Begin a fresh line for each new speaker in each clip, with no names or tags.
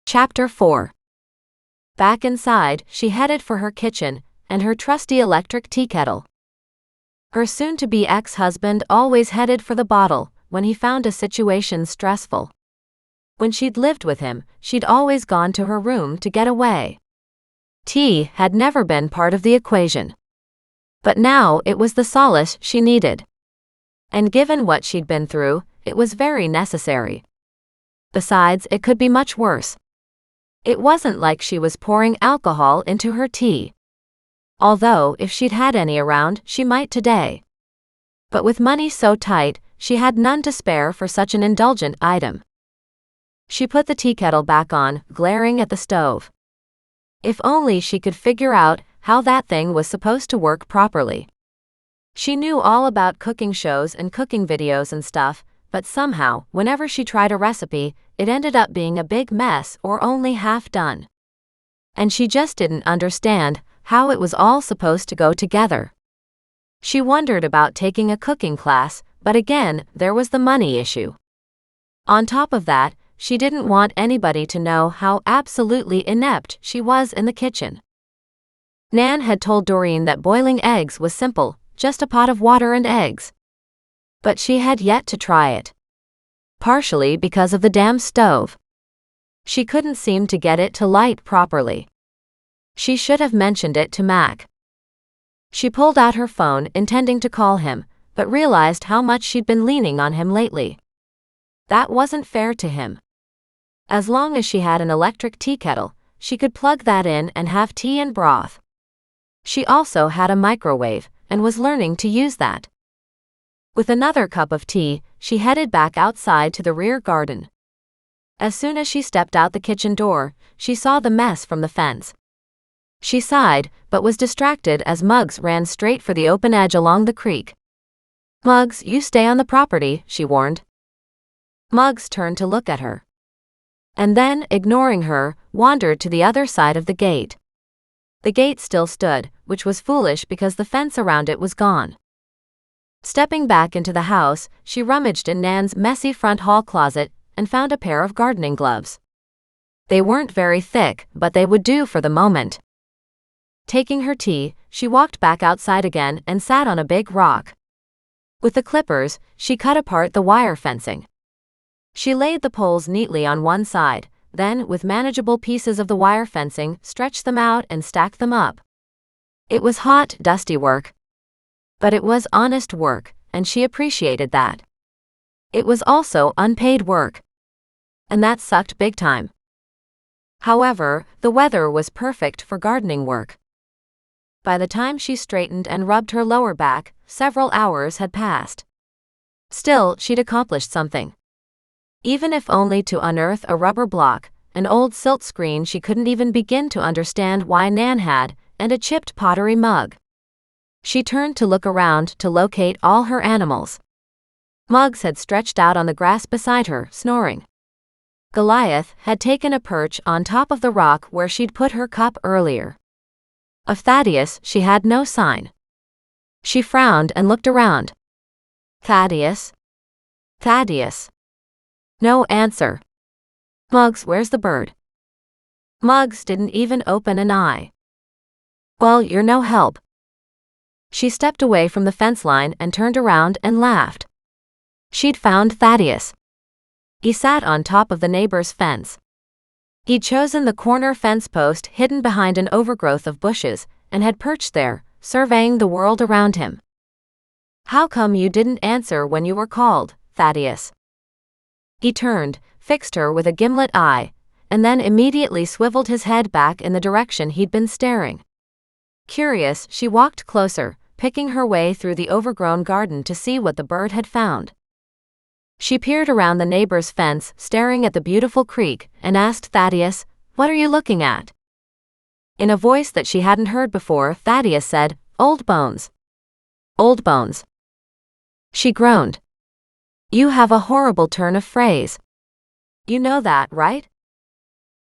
Chapter 4. Back inside, she headed for her kitchen and her trusty electric tea kettle. Her soon-to-be ex-husband always headed for the bottle when he found a situation stressful. When she'd lived with him, she'd always gone to her room to get away. Tea had never been part of the equation. But now it was the solace she needed. And given what she'd been through, it was very necessary. Besides, it could be much worse. It wasn't like she was pouring alcohol into her tea. Although, if she'd had any around, she might today. But with money so tight, she had none to spare for such an indulgent item. She put the tea kettle back on, glaring at the stove. If only she could figure out how that thing was supposed to work properly. She knew all about cooking shows and cooking videos and stuff, but somehow, whenever she tried a recipe, it ended up being a big mess or only half done. And she just didn't understand how it was all supposed to go together. She wondered about taking a cooking class, but again, there was the money issue. On top of that, she didn't want anybody to know how absolutely inept she was in the kitchen. Nan had told Doreen that boiling eggs was simple, just a pot of water and eggs. But she had yet to try it. Partially because of the damn stove. She couldn't seem to get it to light properly. She should have mentioned it to Mac. She pulled out her phone intending to call him, but realized how much she'd been leaning on him lately. That wasn't fair to him. As long as she had an electric tea kettle, she could plug that in and have tea and broth. She also had a microwave, and was learning to use that. With another cup of tea, she headed back outside to the rear garden. As soon as she stepped out the kitchen door, she saw the mess from the fence. She sighed, but was distracted as Muggs ran straight for the open edge along the creek. "Muggs, you stay on the property," she warned. Muggs turned to look at her. And then, ignoring her, wandered to the other side of the gate. The gate still stood, which was foolish because the fence around it was gone. Stepping back into the house, she rummaged in Nan's messy front hall closet and found a pair of gardening gloves. They weren't very thick, but they would do for the moment. Taking her tea, she walked back outside again and sat on a big rock. With the clippers, she cut apart the wire fencing. She laid the poles neatly on one side, then, with manageable pieces of the wire fencing, stretched them out and stacked them up. It was hot, dusty work. But it was honest work, and she appreciated that. It was also unpaid work. And that sucked big time. However, the weather was perfect for gardening work. By the time she straightened and rubbed her lower back, several hours had passed. Still, she'd accomplished something. Even if only to unearth a rubber block, an old silt screen she couldn't even begin to understand why Nan had, and a chipped pottery mug. She turned to look around to locate all her animals. Muggs had stretched out on the grass beside her, snoring. Goliath had taken a perch on top of the rock where she'd put her cup earlier. Of Thaddeus, she had no sign. She frowned and looked around. Thaddeus? Thaddeus. No answer. Muggs, where's the bird? Muggs didn't even open an eye. Well, you're no help. She stepped away from the fence line and turned around and laughed. She'd found Thaddeus. He sat on top of the neighbor's fence. He'd chosen the corner fence post hidden behind an overgrowth of bushes, and had perched there, surveying the world around him. "How come you didn't answer when you were called, Thaddeus?" He turned, fixed her with a gimlet eye, and then immediately swiveled his head back in the direction he'd been staring. Curious, she walked closer, picking her way through the overgrown garden to see what the bird had found. She peered around the neighbor's fence, staring at the beautiful creek, and asked Thaddeus, "What are you looking at?" In a voice that she hadn't heard before, Thaddeus said, "Old bones." "Old bones." She groaned. "You have a horrible turn of phrase. You know that, right?"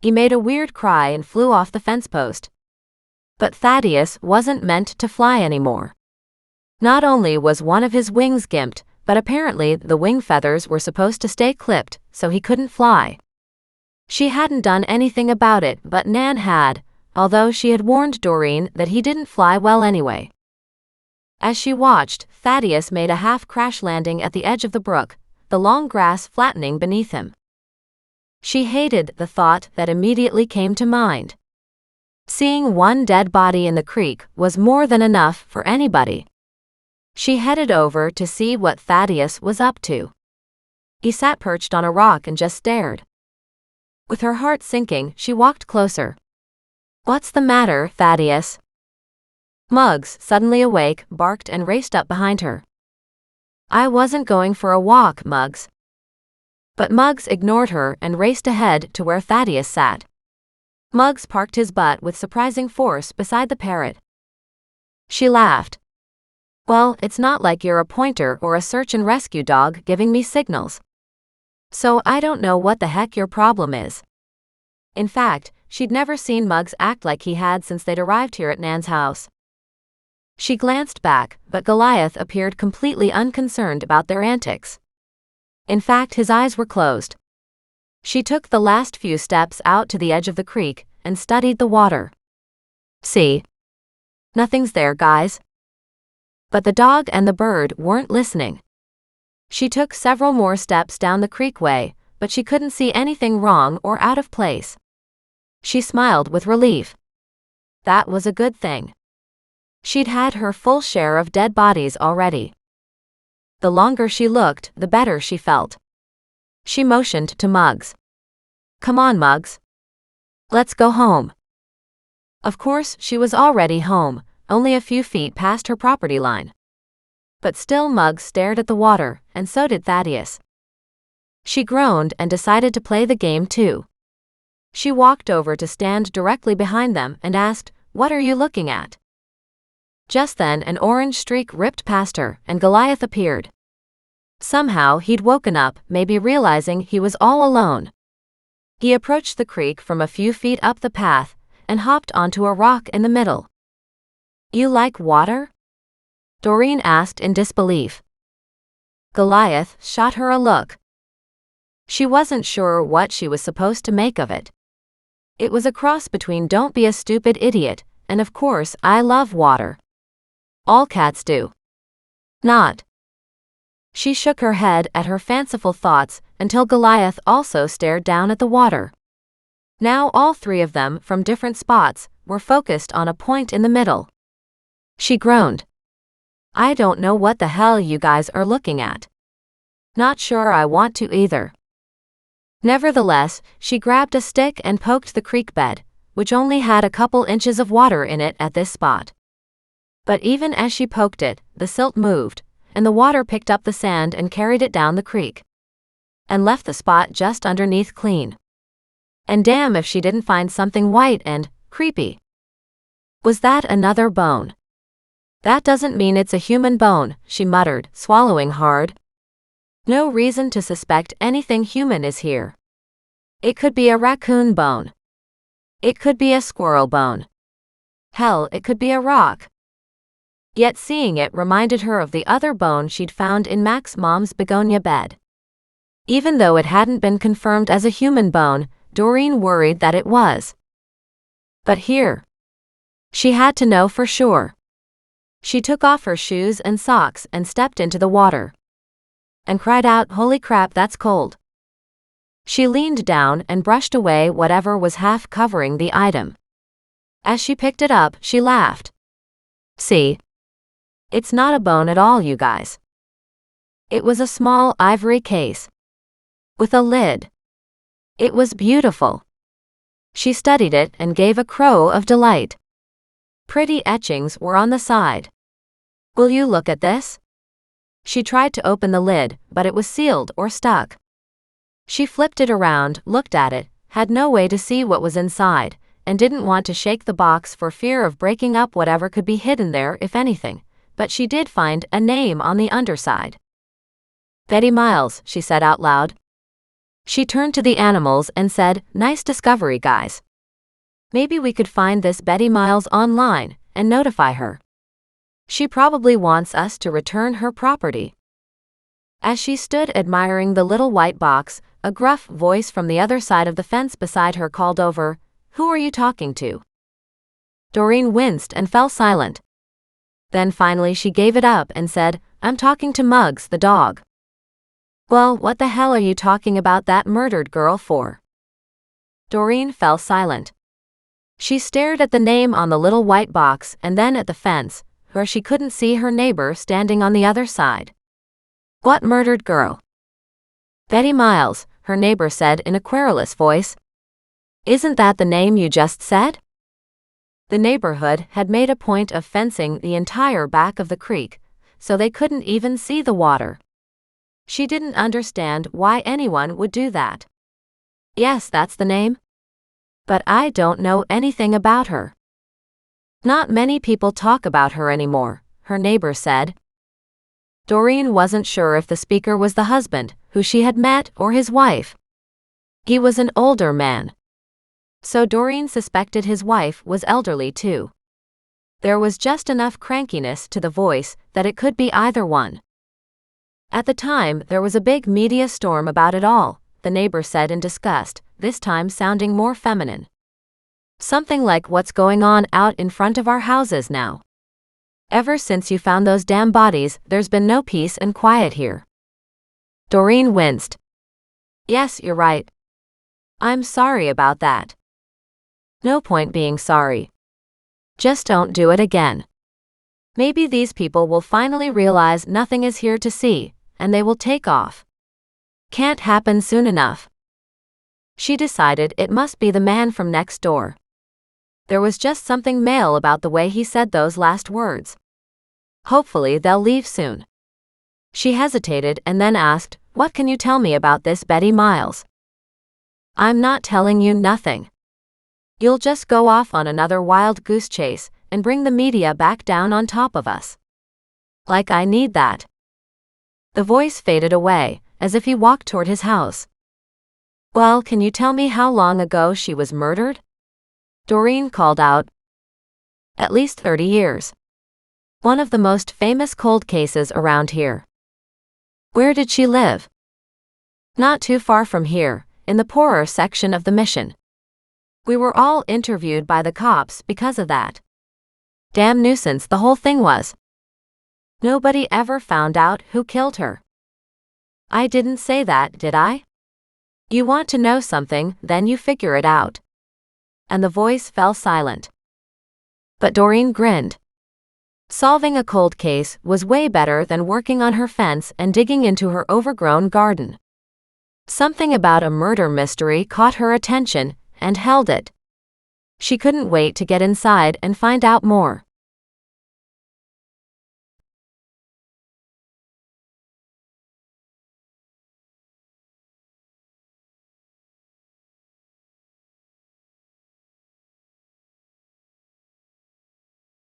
He made a weird cry and flew off the fence post. But Thaddeus wasn't meant to fly anymore. Not only was one of his wings gimped, but apparently the wing feathers were supposed to stay clipped, so he couldn't fly. She hadn't done anything about it, but Nan had, although she had warned Doreen that he didn't fly well anyway. As she watched, Thaddeus made a half-crash landing at the edge of the brook, the long grass flattening beneath him. She hated the thought that immediately came to mind. Seeing one dead body in the creek was more than enough for anybody. She headed over to see what Thaddeus was up to. He sat perched on a rock and just stared. With her heart sinking, she walked closer. "What's the matter, Thaddeus?" Muggs, suddenly awake, barked and raced up behind her. "I wasn't going for a walk, Muggs." But Muggs ignored her and raced ahead to where Thaddeus sat. Muggs parked his butt with surprising force beside the parrot. She laughed. "Well, it's not like you're a pointer or a search and rescue dog giving me signals. So I don't know what the heck your problem is." In fact, she'd never seen Muggs act like he had since they'd arrived here at Nan's house. She glanced back, but Goliath appeared completely unconcerned about their antics. In fact, his eyes were closed. She took the last few steps out to the edge of the creek and studied the water. "See? Nothing's there, guys." But the dog and the bird weren't listening. She took several more steps down the creekway, but she couldn't see anything wrong or out of place. She smiled with relief. That was a good thing. She'd had her full share of dead bodies already. The longer she looked, the better she felt. She motioned to Muggs. "Come on, Muggs. Let's go home." Of course, she was already home, only a few feet past her property line. But still Muggs stared at the water, and so did Thaddeus. She groaned and decided to play the game too. She walked over to stand directly behind them and asked, "What are you looking at?" Just then an orange streak ripped past her, and Goliath appeared. Somehow he'd woken up, maybe realizing he was all alone. He approached the creek from a few feet up the path, and hopped onto a rock in the middle. "You like water?" Doreen asked in disbelief. Goliath shot her a look. She wasn't sure what she was supposed to make of it. It was a cross between "don't be a stupid idiot" and "of course I love water. All cats do." Not. She shook her head at her fanciful thoughts until Goliath also stared down at the water. Now all three of them, from different spots, were focused on a point in the middle. She groaned. "I don't know what the hell you guys are looking at. Not sure I want to either." Nevertheless, she grabbed a stick and poked the creek bed, which only had a couple inches of water in it at this spot. But even as she poked it, the silt moved, and the water picked up the sand and carried it down the creek. And left the spot just underneath clean. And damn if she didn't find something white and creepy. Was that another bone? "That doesn't mean it's a human bone," she muttered, swallowing hard. "No reason to suspect anything human is here. It could be a raccoon bone. It could be a squirrel bone. Hell, it could be a rock." Yet seeing it reminded her of the other bone she'd found in Mac's mom's begonia bed. Even though it hadn't been confirmed as a human bone, Doreen worried that it was. But here, she had to know for sure. She took off her shoes and socks and stepped into the water. And cried out, "Holy crap, that's cold." She leaned down and brushed away whatever was half covering the item. As she picked it up, she laughed. "See? It's not a bone at all, you guys." It was a small ivory case. With a lid. It was beautiful. She studied it and gave a crow of delight. Pretty etchings were on the side. "Will you look at this?" She tried to open the lid, but it was sealed or stuck. She flipped it around, looked at it, had no way to see what was inside, and didn't want to shake the box for fear of breaking up whatever could be hidden there if anything, but she did find a name on the underside. "Betty Miles," she said out loud. She turned to the animals and said, "Nice discovery, guys. Maybe we could find this Betty Miles online and notify her. She probably wants us to return her property." As she stood admiring the little white box, a gruff voice from the other side of the fence beside her called over, "Who are you talking to?" Doreen winced and fell silent. Then finally she gave it up and said, "I'm talking to Muggs, the dog." "Well, what the hell are you talking about that murdered girl for?" Doreen fell silent. She stared at the name on the little white box and then at the fence, where she couldn't see her neighbor standing on the other side. "What murdered girl?" "Betty Miles," her neighbor said in a querulous voice. "Isn't that the name you just said?" The neighborhood had made a point of fencing the entire back of the creek, so they couldn't even see the water. She didn't understand why anyone would do that. "Yes, that's the name. But I don't know anything about her." "Not many people talk about her anymore," her neighbor said. Doreen wasn't sure if the speaker was the husband, who she had met, or his wife. He was an older man. So Doreen suspected his wife was elderly too. There was just enough crankiness to the voice that it could be either one. At the time, there was a big media storm about it all, the neighbor said in disgust, this time sounding more feminine. "Something like what's going on out in front of our houses now. Ever since you found those damn bodies, there's been no peace and quiet here." Doreen winced. "Yes, you're right. I'm sorry about that." "No point being sorry. Just don't do it again. Maybe these people will finally realize nothing is here to see, and they will take off. Can't happen soon enough." She decided it must be the man from next door. There was just something male about the way he said those last words. Hopefully they'll leave soon. She hesitated and then asked, "What can you tell me about this Betty Miles?" "I'm not telling you nothing. You'll just go off on another wild goose chase and bring the media back down on top of us. Like I need that." The voice faded away, as if he walked toward his house. "Well, can you tell me how long ago she was murdered?" Doreen called out. "At least 30 years. One of the most famous cold cases around here." "Where did she live?" "Not too far from here, in the poorer section of the mission. We were all interviewed by the cops because of that. Damn nuisance the whole thing was. Nobody ever found out who killed her." "I didn't say that, did I? You want to know something, then you figure it out." And the voice fell silent. But Doreen grinned. Solving a cold case was way better than working on her fence and digging into her overgrown garden. Something about a murder mystery caught her attention and held it. She couldn't wait to get inside and find out more.